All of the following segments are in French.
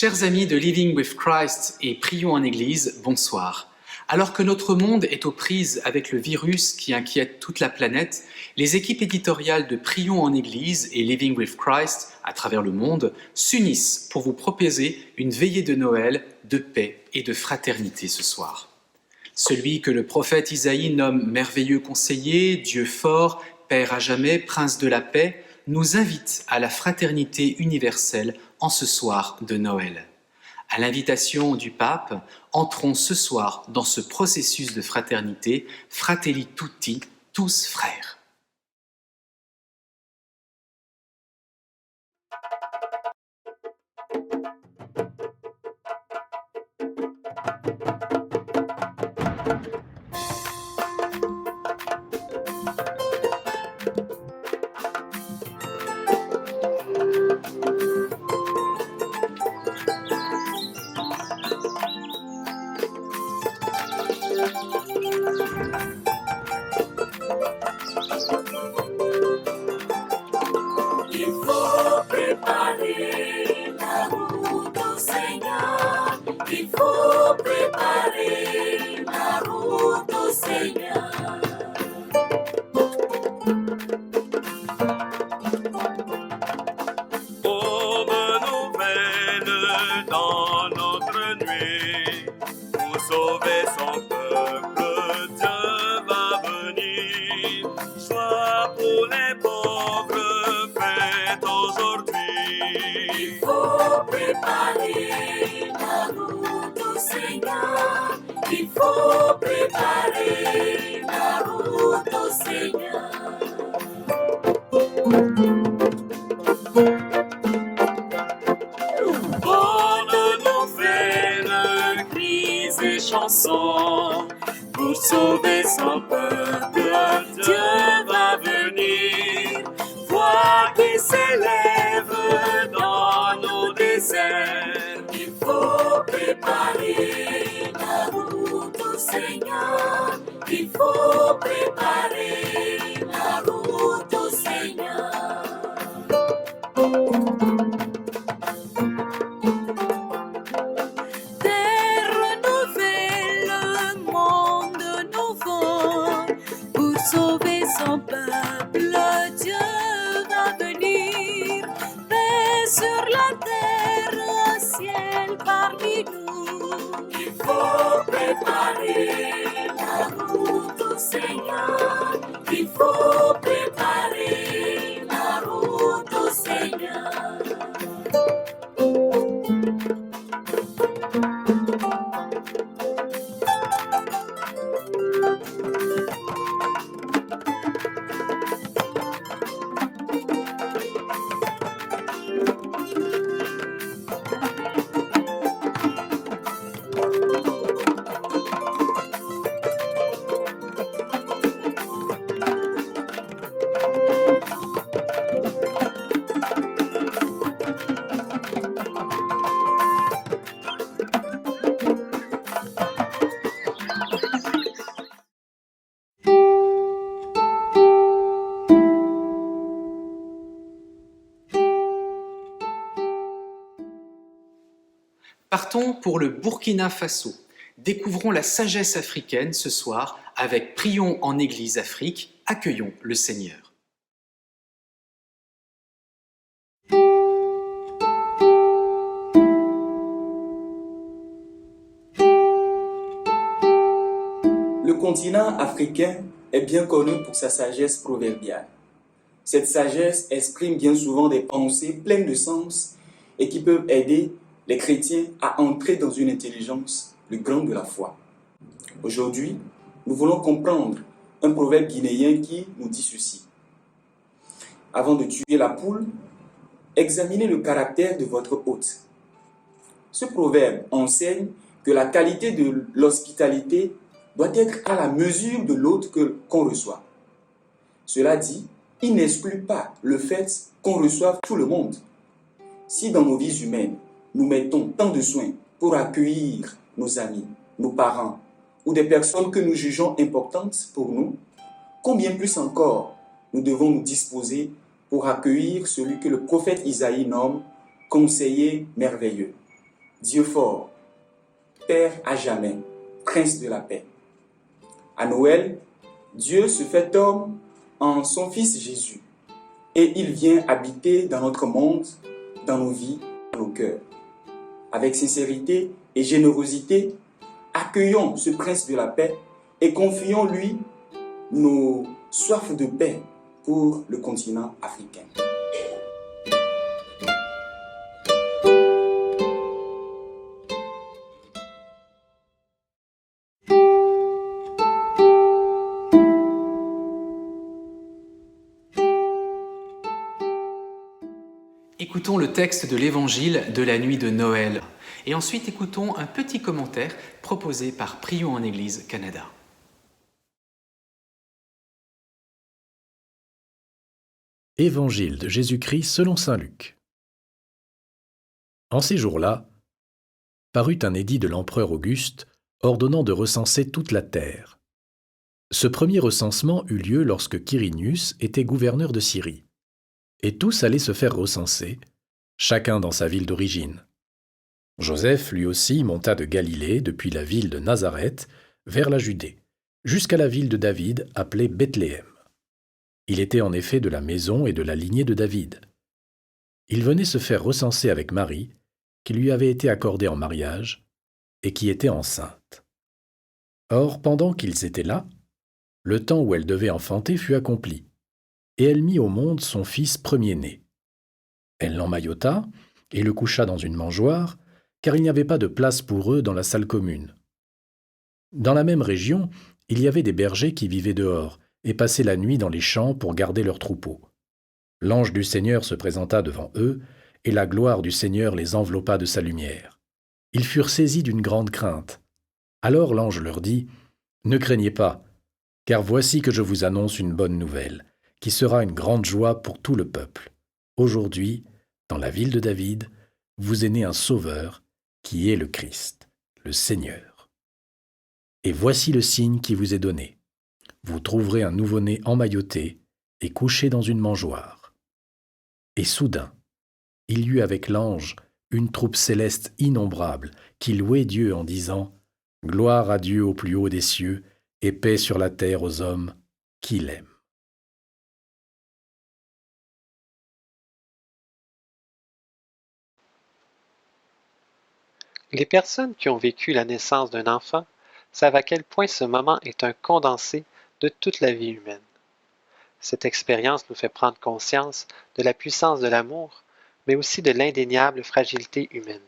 Chers amis de Living with Christ et Prions en Église, bonsoir. Alors que notre monde est aux prises avec le virus qui inquiète toute la planète, les équipes éditoriales de Prions en Église et Living with Christ à travers le monde s'unissent pour vous proposer une veillée de Noël de paix et de fraternité ce soir. Celui que le prophète Isaïe nomme merveilleux conseiller, Dieu fort, Père à jamais, Prince de la paix, nous invite à la fraternité universelle en ce soir de Noël. À l'invitation du pape, entrons ce soir dans ce processus de fraternité, Fratelli Tutti, tous frères. Pour sauver son peuple, Dieu va venir. Voix qui s'élève dans nos déserts. Il faut préparer la route au Seigneur. Il faut préparer la route au Seigneur. Sauver son peuple, Dieu va venir. Paix sur la terre, ciel parmi nous. Il faut préparer la route au Seigneur. Il faut préparer la route au Seigneur. Partons pour le Burkina Faso. Découvrons la sagesse africaine ce soir avec Prions en Église Afrique, accueillons le Seigneur. Le continent africain est bien connu pour sa sagesse proverbiale. Cette sagesse exprime bien souvent des pensées pleines de sens et qui peuvent aider les chrétiens à entrer dans une intelligence plus grande de la foi. Aujourd'hui, nous voulons comprendre un proverbe guinéen qui nous dit ceci. Avant de tuer la poule, examinez le caractère de votre hôte. Ce proverbe enseigne que la qualité de l'hospitalité doit être à la mesure de l'hôte qu'on reçoit. Cela dit, il n'exclut pas le fait qu'on reçoive tout le monde. Si dans nos vies humaines, nous mettons tant de soins pour accueillir nos amis, nos parents ou des personnes que nous jugeons importantes pour nous, combien plus encore nous devons nous disposer pour accueillir celui que le prophète Isaïe nomme conseiller merveilleux. Dieu fort, Père à jamais, Prince de la paix. À Noël, Dieu se fait homme en son Fils Jésus et il vient habiter dans notre monde, dans nos vies, dans nos cœurs. Avec sincérité et générosité, accueillons ce Prince de la paix et confions-lui nos soifs de paix pour le continent africain. Écoutons le texte de l'Évangile de la nuit de Noël et ensuite écoutons un petit commentaire proposé par Prions en Église Canada. Évangile de Jésus-Christ selon saint Luc. En ces jours-là, parut un édit de l'empereur Auguste ordonnant de recenser toute la terre. Ce premier recensement eut lieu lorsque Quirinius était gouverneur de Syrie. Et tous allaient se faire recenser, chacun dans sa ville d'origine. Joseph, lui aussi, monta de Galilée, depuis la ville de Nazareth, vers la Judée, jusqu'à la ville de David, appelée Bethléem. Il était en effet de la maison et de la lignée de David. Il venait se faire recenser avec Marie, qui lui avait été accordée en mariage, et qui était enceinte. Or, pendant qu'ils étaient là, le temps où elle devait enfanter fut accompli. Et elle mit au monde son fils premier-né. Elle l'emmaillota et le coucha dans une mangeoire, car il n'y avait pas de place pour eux dans la salle commune. Dans la même région, il y avait des bergers qui vivaient dehors et passaient la nuit dans les champs pour garder leurs troupeaux. L'ange du Seigneur se présenta devant eux, et la gloire du Seigneur les enveloppa de sa lumière. Ils furent saisis d'une grande crainte. Alors l'ange leur dit : « Ne craignez pas, car voici que je vous annonce une bonne nouvelle, qui sera une grande joie pour tout le peuple. Aujourd'hui, dans la ville de David, vous est né un Sauveur, qui est le Christ, le Seigneur. Et voici le signe qui vous est donné. Vous trouverez un nouveau-né emmailloté et couché dans une mangeoire. » Et soudain, il y eut avec l'ange une troupe céleste innombrable qui louait Dieu en disant : « Gloire à Dieu au plus haut des cieux et paix sur la terre aux hommes qui l'aiment. » Les personnes qui ont vécu la naissance d'un enfant savent à quel point ce moment est un condensé de toute la vie humaine. Cette expérience nous fait prendre conscience de la puissance de l'amour, mais aussi de l'indéniable fragilité humaine.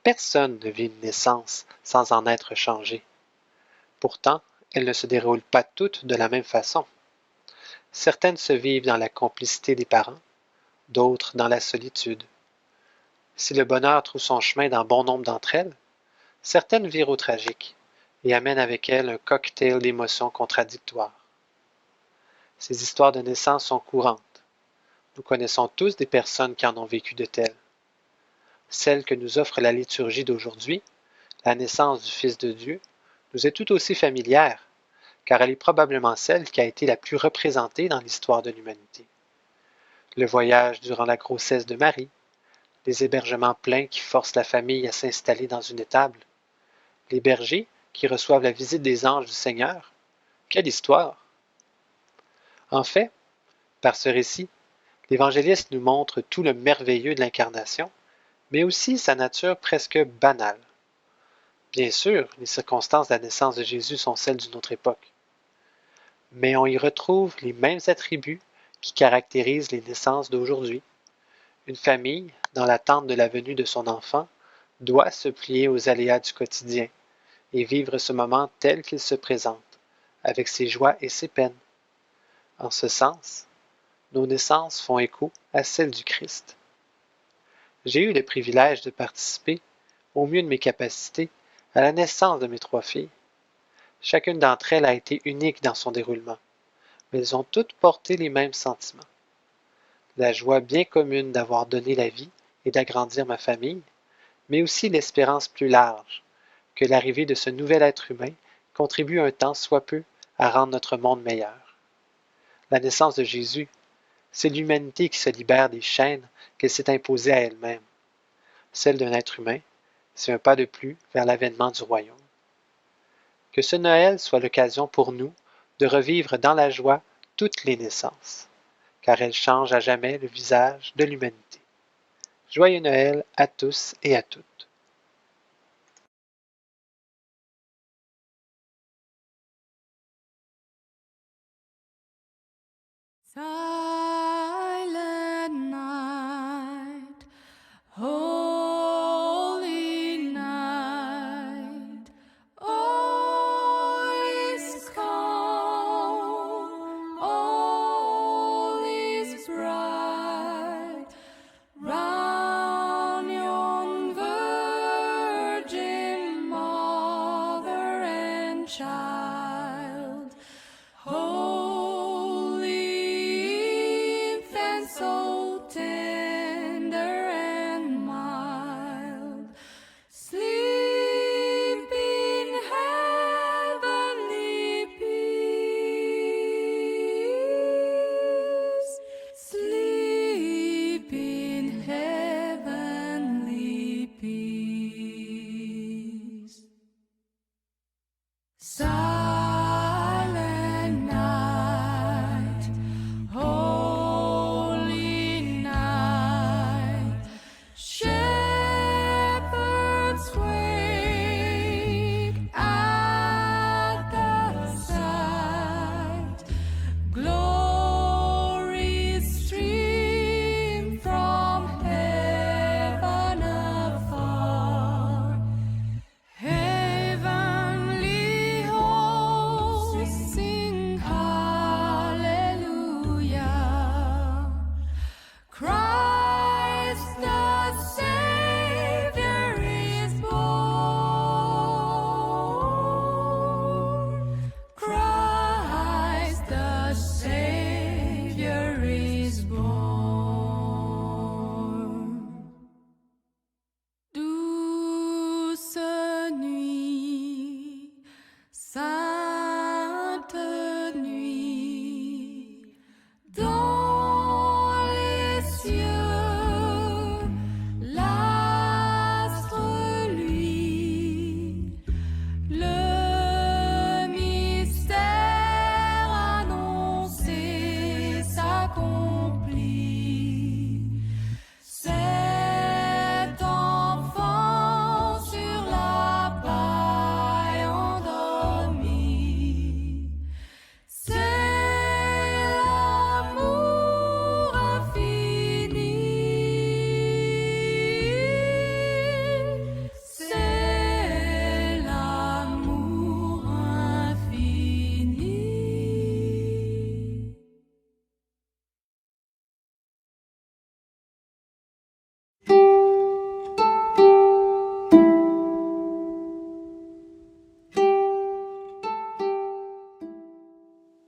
Personne ne vit une naissance sans en être changé. Pourtant, elles ne se déroulent pas toutes de la même façon. Certaines se vivent dans la complicité des parents, d'autres dans la solitude. Si le bonheur trouve son chemin dans bon nombre d'entre elles, certaines virent au tragique et amènent avec elles un cocktail d'émotions contradictoires. Ces histoires de naissance sont courantes. Nous connaissons tous des personnes qui en ont vécu de telles. Celle que nous offre la liturgie d'aujourd'hui, la naissance du Fils de Dieu, nous est tout aussi familière, car elle est probablement celle qui a été la plus représentée dans l'histoire de l'humanité. Le voyage durant la grossesse de Marie, les hébergements pleins qui forcent la famille à s'installer dans une étable, les bergers qui reçoivent la visite des anges du Seigneur. Quelle histoire! En fait, par ce récit, l'évangéliste nous montre tout le merveilleux de l'incarnation, mais aussi sa nature presque banale. Bien sûr, les circonstances de la naissance de Jésus sont celles d'une autre époque, mais on y retrouve les mêmes attributs qui caractérisent les naissances d'aujourd'hui. Une famille, dans l'attente de la venue de son enfant, doit se plier aux aléas du quotidien et vivre ce moment tel qu'il se présente, avec ses joies et ses peines. En ce sens, nos naissances font écho à celles du Christ. J'ai eu le privilège de participer, au mieux de mes capacités, à la naissance de mes 3 filles. Chacune d'entre elles a été unique dans son déroulement, mais elles ont toutes porté les mêmes sentiments. La joie bien commune d'avoir donné la vie et d'agrandir ma famille, mais aussi l'espérance plus large, que l'arrivée de ce nouvel être humain contribue un tant soit peu à rendre notre monde meilleur. La naissance de Jésus, c'est l'humanité qui se libère des chaînes qu'elle s'est imposées à elle-même. celle d'un être humain, c'est un pas de plus vers l'avènement du royaume. Que ce Noël soit l'occasion pour nous de revivre dans la joie toutes les naissances, car elles changent à jamais le visage de l'humanité. Joyeux Noël à tous et à toutes. Silent night, holy night, all is calm, all is bright, round yon virgin mother and child. Holy infant, so tender and mild, sleep in heavenly peace, sleep in heavenly peace. Silent night, holy night, shepherds wake at the sight, glory stream from heaven afar. Heavenly hosts sing hallelujah. Christ the Savior is born. Christ the Savior is born. Douce nuit, sainte nuit, dans les cieux, l'astre luit, le mystère annoncé s'accomplit. Cet enfant sur la paille endormi, c'est l'amour infini, c'est l'amour infini.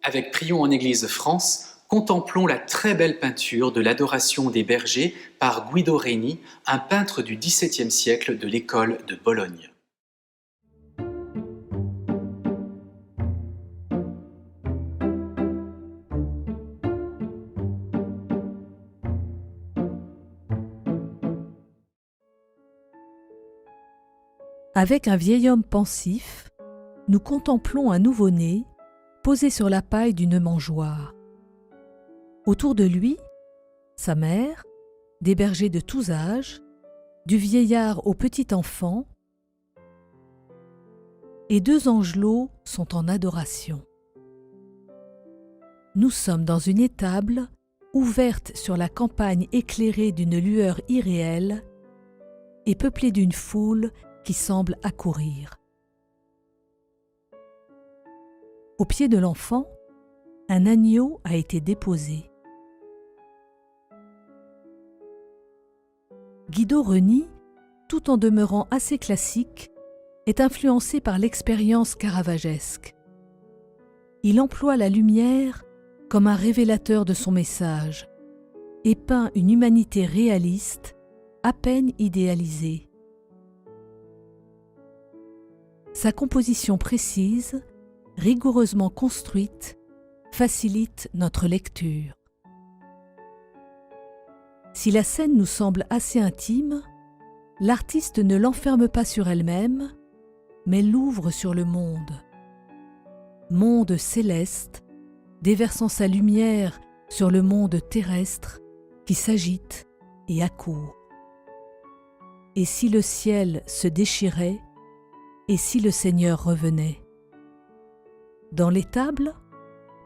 Avec Prions en Église France, contemplons la très belle peinture de l'Adoration des bergers par Guido Reni, un peintre du XVIIe siècle de l'école de Bologne. Avec un vieil homme pensif, nous contemplons un nouveau-né posé sur la paille d'une mangeoire. Autour de lui, sa mère, des bergers de tous âges, du vieillard au petit enfant, et deux angelots sont en adoration. Nous sommes dans une étable ouverte sur la campagne éclairée d'une lueur irréelle et peuplée d'une foule qui semble accourir. Au pied de l'enfant, un agneau a été déposé. Guido Reni, tout en demeurant assez classique, est influencé par l'expérience caravagesque. Il emploie la lumière comme un révélateur de son message et peint une humanité réaliste, à peine idéalisée. Sa composition précise, rigoureusement construite, facilite notre lecture. Si la scène nous semble assez intime, l'artiste ne l'enferme pas sur elle-même, mais l'ouvre sur le monde. Monde céleste, déversant sa lumière sur le monde terrestre qui s'agite et accourt. Et si le ciel se déchirait, et si le Seigneur revenait? Dans l'étable,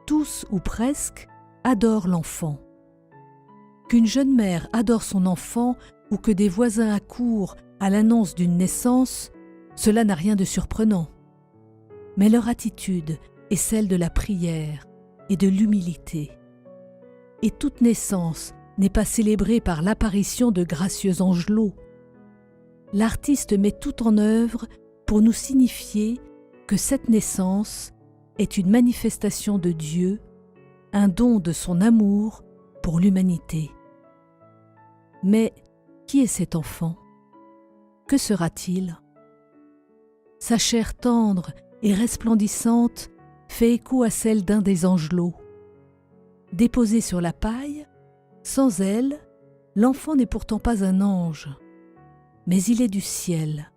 tous ou presque adorent l'enfant. Qu'une jeune mère adore son enfant ou que des voisins accourent à l'annonce d'une naissance, cela n'a rien de surprenant. Mais leur attitude est celle de la prière et de l'humilité. Et toute naissance n'est pas célébrée par l'apparition de gracieux angelots. L'artiste met tout en œuvre pour nous signifier que cette naissance est une manifestation de Dieu, un don de son amour pour l'humanité. Mais qui est cet enfant? Que sera-t-il? Sa chair tendre et resplendissante fait écho à celle d'un des angelots. Déposé sur la paille, sans elle, l'enfant n'est pourtant pas un ange, mais il est du ciel.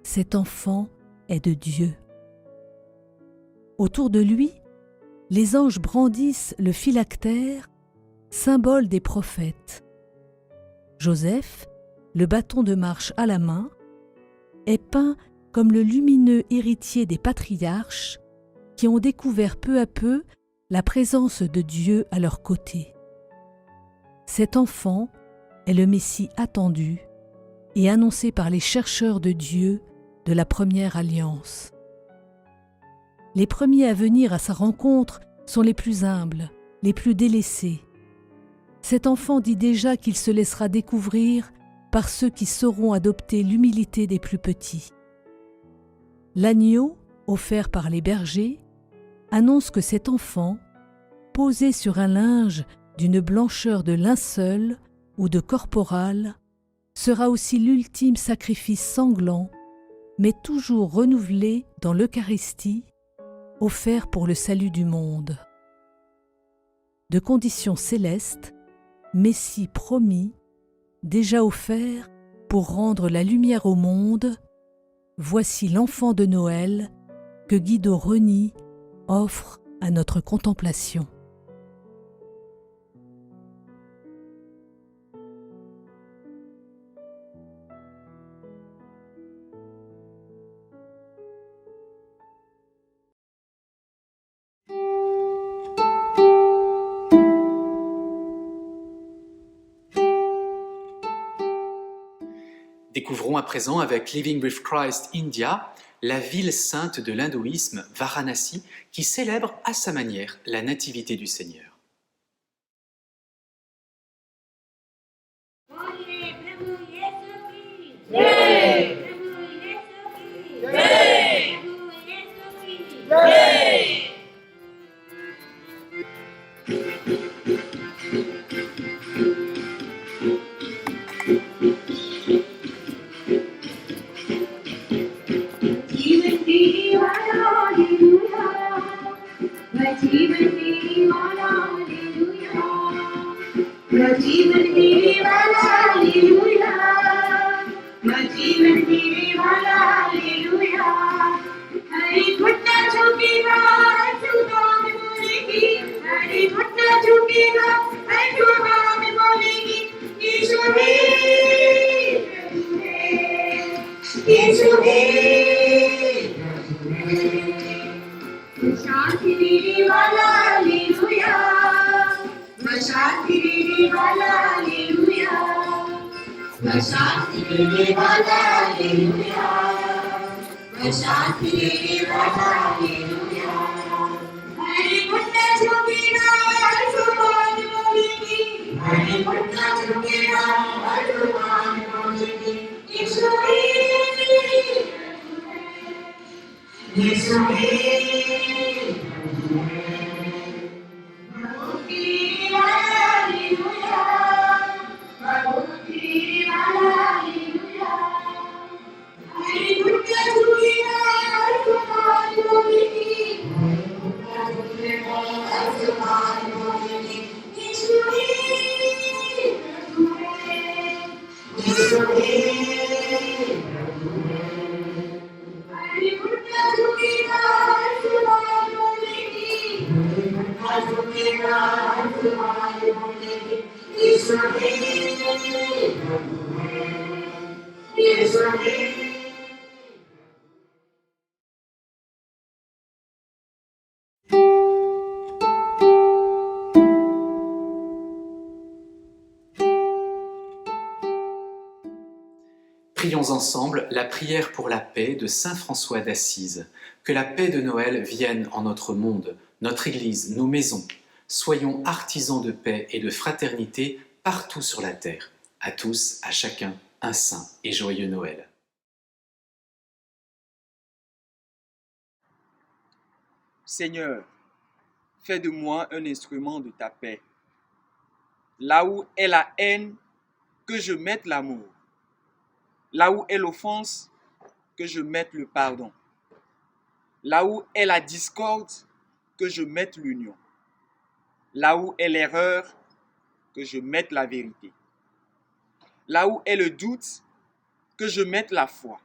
Cet enfant est de Dieu. Autour de lui, les anges brandissent le phylactère, symbole des prophètes. Joseph, le bâton de marche à la main, est peint comme le lumineux héritier des patriarches qui ont découvert peu à peu la présence de Dieu à leur côté. Cet enfant est le Messie attendu et annoncé par les chercheurs de Dieu de la première alliance. Les premiers à venir à sa rencontre sont les plus humbles, les plus délaissés. Cet enfant dit déjà qu'il se laissera découvrir par ceux qui sauront adopter l'humilité des plus petits. L'agneau, offert par les bergers, annonce que cet enfant, posé sur un linge d'une blancheur de linceul ou de corporal, sera aussi l'ultime sacrifice sanglant, mais toujours renouvelé dans l'Eucharistie, offert pour le salut du monde. De condition céleste, Messie promis, déjà offert pour rendre la lumière au monde, voici l'enfant de Noël que Guido Reni offre à notre contemplation. Découvrons à présent avec Living with Christ India, la ville sainte de l'hindouisme, Varanasi, qui célèbre à sa manière la nativité du Seigneur. It's Prions ensemble la prière pour la paix de Saint François d'Assise. Que la paix de Noël vienne en notre monde, notre Église, nos maisons. Soyons artisans de paix et de fraternité partout sur la terre. À tous, à chacun, un saint et joyeux Noël. Seigneur, fais de moi un instrument de ta paix. Là où est la haine, que je mette l'amour. Là où est l'offense, que je mette le pardon. Là où est la discorde, que je mette l'union. Là où est l'erreur, que je mette la vérité. Là où est le doute, que je mette la foi.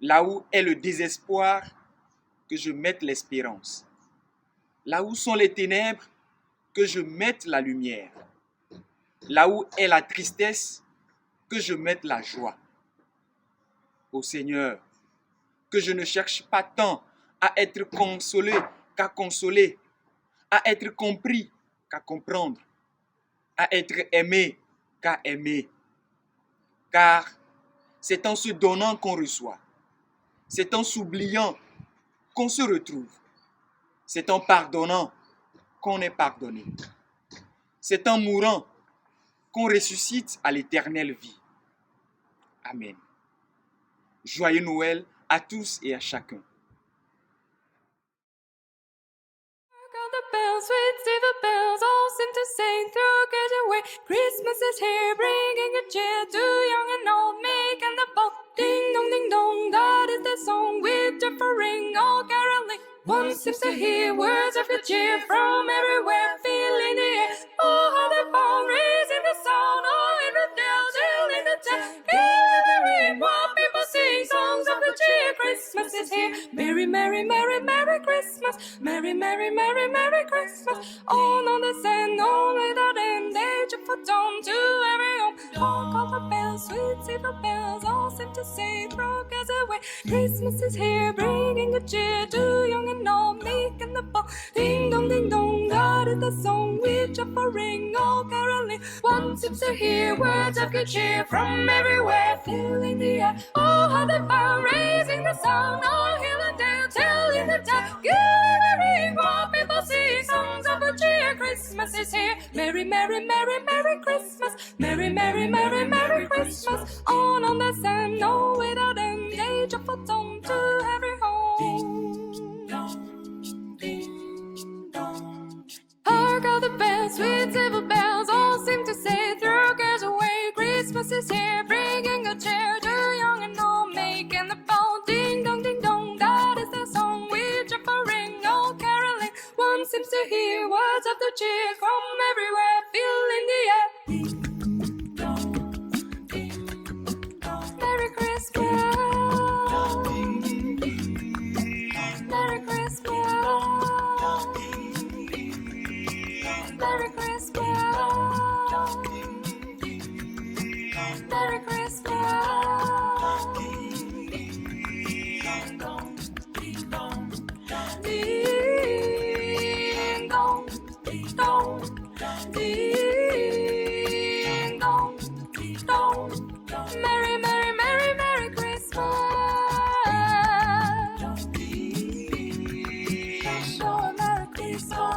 Là où est le désespoir, que je mette l'espérance. Là où sont les ténèbres, que je mette la lumière. Là où est la tristesse, que je mette la joie. Ô Seigneur, que je ne cherche pas tant à être consolé qu'à consoler, à être compris qu'à comprendre, à être aimé qu'à aimer. Car c'est en se donnant qu'on reçoit, c'est en s'oubliant qu'on se retrouve, c'est en pardonnant qu'on est pardonné, c'est en mourant qu'on ressuscite à l'éternelle vie. Amen. Joyeux Noël à tous et à chacun. All the bells, sweet silver bells, all seem to say through get away. Christmas is here, bringing a cheer to young and old, making the bold. Ding dong, that is the song with differing, all caroling. One seems to hear words of good cheer from everywhere, feeling the air. Oh, how the phone raising the sound, all in the dell, till in the town. Gathering while people sing songs of good cheer. Christmas is here. Merry, merry, merry, merry Christmas. Merry, merry, merry, merry Christmas. All on the sand, all without end. Age of a dawn to every home. Hark all the bells, sweet silver bells, all seem to say, throw cares away. Christmas is here, bringing good cheer to young and old, meek and the bold. Ding dong, God is the song which offering, all caroling. One seems to hear words of good cheer from everywhere, filling the air. Oh, how the fire raising the sound, all hill and dale, telling the tale. Gathering while people sing songs of good cheer. Christmas is here. Merry, merry, merry, merry Christmas. Merry, merry, merry, merry Christmas. On the sand, no without end, age of a dawn to every home. Hark all the bells, sweet silver bells, all seem to say, throw cares away. Christmas is here, bringing a cheer to young and old, making the bold. Ding dong, that is the song which offering, all caroling. One seems to hear words of the cheer from everywhere, filling the air. Merry Christmas, Merry Christmas, Merry Christmas, Merry Christmas. Ding dong, ding dong, ding dong, ding dong, ding dong, ding dong. Merry, merry, merry, merry Christmas. Sure, Merry Christmas.